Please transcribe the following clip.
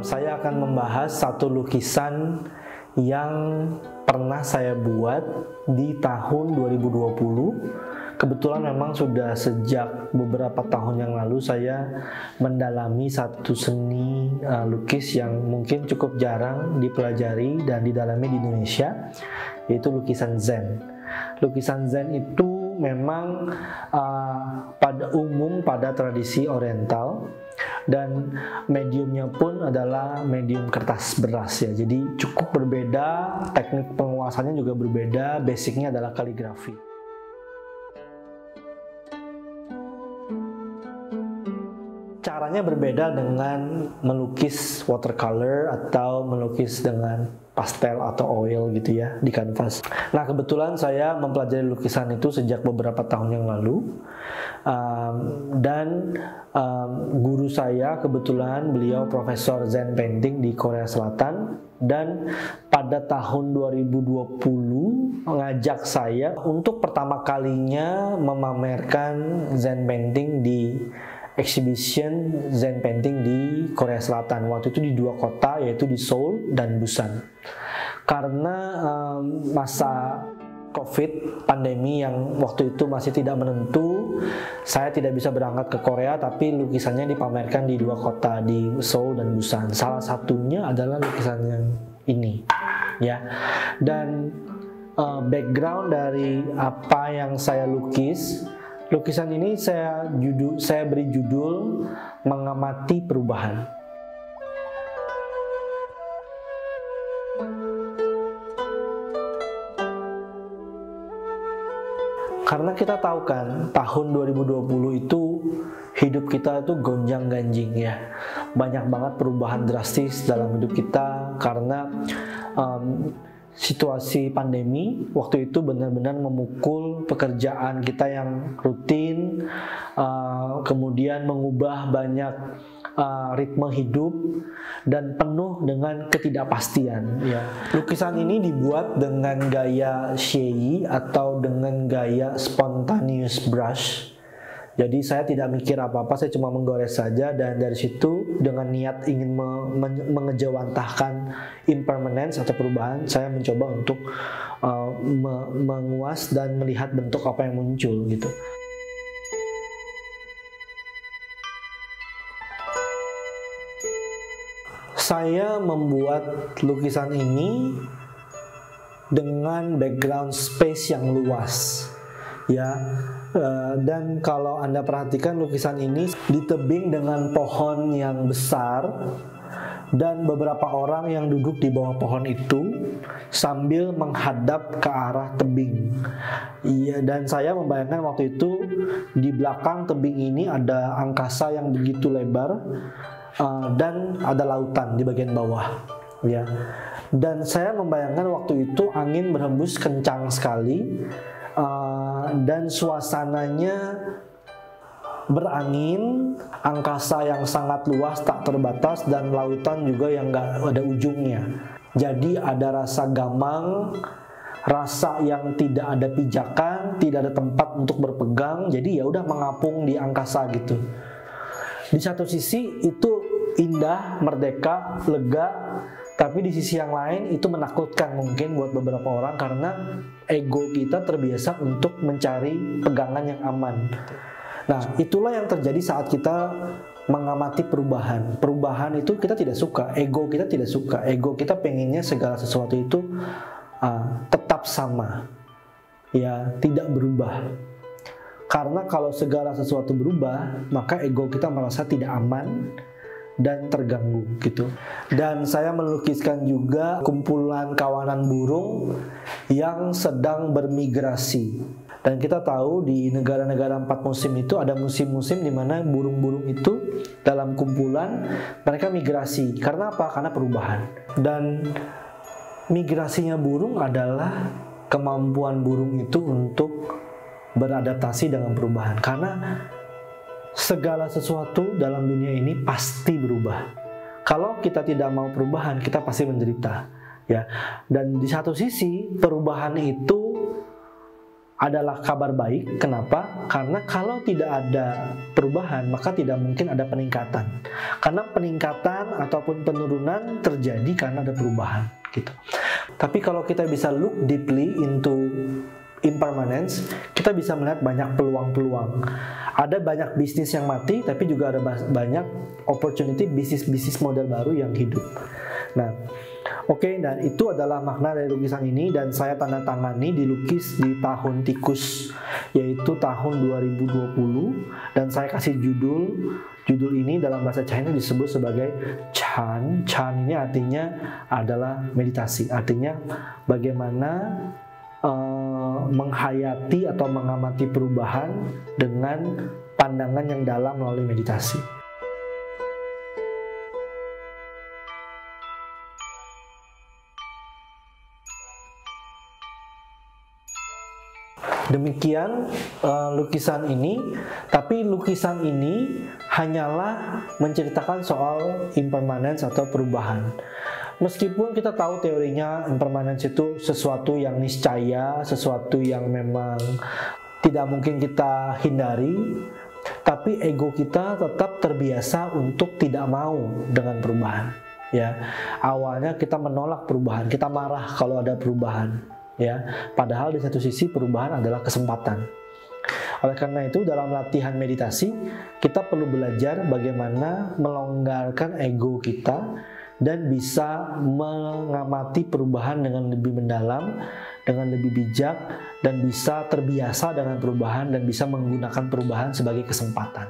Saya akan membahas satu lukisan yang pernah saya buat di tahun 2020. Kebetulan memang sudah sejak beberapa tahun yang lalu saya mendalami satu seni lukis yang mungkin cukup jarang dipelajari dan didalami di Indonesia, yaitu lukisan Zen. Lukisan Zen itu memang pada umum pada tradisi Oriental, dan mediumnya pun adalah medium kertas beras ya. Jadi cukup berbeda, teknik penguasanya juga berbeda, basicnya adalah kaligrafi. Caranya berbeda dengan melukis watercolor atau melukis dengan pastel atau oil gitu ya di kanvas. Nah, kebetulan saya mempelajari lukisan itu sejak beberapa tahun yang lalu, dan guru saya kebetulan beliau profesor Zen painting di Korea Selatan, dan pada tahun 2020 mengajak saya untuk pertama kalinya memamerkan Zen painting di exhibition Zen painting di Korea Selatan. Waktu itu di dua kota, yaitu di Seoul dan Busan. Karena masa COVID, pandemi yang waktu itu masih tidak menentu, saya tidak bisa berangkat ke Korea, tapi lukisannya dipamerkan di dua kota, di Seoul dan Busan. Salah satunya adalah lukisan yang ini, ya. Dan background dari apa yang saya lukis, lukisan ini saya beri judul Mengamati Perubahan. Karena kita tahu kan, tahun 2020 itu hidup kita itu gonjang-ganjing ya. Banyak banget perubahan drastis dalam hidup kita karena situasi pandemi waktu itu benar-benar memukul pekerjaan kita yang rutin, kemudian mengubah banyak ritme hidup dan penuh dengan ketidakpastian ya. Lukisan ini dibuat dengan gaya Shei atau dengan gaya spontaneous brush. Jadi saya tidak mikir apa-apa, saya cuma menggores saja, dan dari situ dengan niat ingin mengejawantahkan impermanence atau perubahan, saya mencoba untuk menguas dan melihat bentuk apa yang muncul gitu. Saya membuat lukisan ini dengan background space yang luas ya. Dan kalau Anda perhatikan lukisan ini di tebing dengan pohon yang besar dan beberapa orang yang duduk di bawah pohon itu sambil menghadap ke arah tebing. Iya, dan saya membayangkan waktu itu di belakang tebing ini ada angkasa yang begitu lebar, dan ada lautan di bagian bawah ya. Dan saya membayangkan waktu itu angin berhembus kencang sekali, dan suasananya berangin, angkasa yang sangat luas tak terbatas, dan lautan juga yang gak ada ujungnya. Jadi ada rasa gamang, rasa yang tidak ada pijakan, tidak ada tempat untuk berpegang. Jadi ya udah mengapung di angkasa gitu. Di satu sisi itu indah, merdeka, lega, tapi di sisi yang lain itu menakutkan mungkin buat beberapa orang karena ego kita terbiasa untuk mencari pegangan yang aman. Nah, itulah yang terjadi saat kita mengamati perubahan. Perubahan itu kita tidak suka, ego kita tidak suka. Ego kita pengennya segala sesuatu itu tetap sama, ya, tidak berubah. Karena kalau segala sesuatu berubah, maka ego kita merasa tidak aman dan terganggu gitu. Dan saya melukiskan juga kumpulan kawanan burung yang sedang bermigrasi. Dan kita tahu di negara-negara 4 musim itu ada musim-musim di mana burung-burung itu dalam kumpulan mereka migrasi. Karena apa? Karena perubahan. Dan migrasinya burung adalah kemampuan burung itu untuk beradaptasi dengan perubahan. Karena segala sesuatu dalam dunia ini pasti berubah. Kalau kita tidak mau perubahan, kita pasti menderita, ya. Dan di satu sisi, perubahan itu adalah kabar baik. Kenapa? Karena kalau tidak ada perubahan, maka tidak mungkin ada peningkatan. Karena peningkatan ataupun penurunan terjadi karena ada perubahan, gitu. Tapi kalau kita bisa look deeply into impermanence, kita bisa melihat banyak peluang-peluang. Ada banyak bisnis yang mati, tapi juga ada banyak opportunity bisnis model baru yang hidup. Nah, oke, dan itu adalah makna dari lukisan ini, dan saya tanda tangani dilukis di tahun tikus, yaitu tahun 2020, dan saya kasih judul ini dalam bahasa China disebut sebagai Chan. Chan ini artinya adalah meditasi, artinya bagaimana menghayati atau mengamati perubahan dengan pandangan yang dalam melalui meditasi. Demikian lukisan ini, tapi lukisan ini hanyalah menceritakan soal impermanence atau perubahan. Meskipun kita tahu teorinya impermanence itu sesuatu yang niscaya, sesuatu yang memang tidak mungkin kita hindari, tapi ego kita tetap terbiasa untuk tidak mau dengan perubahan. Ya, awalnya kita menolak perubahan, kita marah kalau ada perubahan. Ya, padahal di satu sisi perubahan adalah kesempatan. Oleh karena itu dalam latihan meditasi kita perlu belajar bagaimana melonggarkan ego kita dan bisa mengamati perubahan dengan lebih mendalam, dengan lebih bijak, dan bisa terbiasa dengan perubahan dan bisa menggunakan perubahan sebagai kesempatan.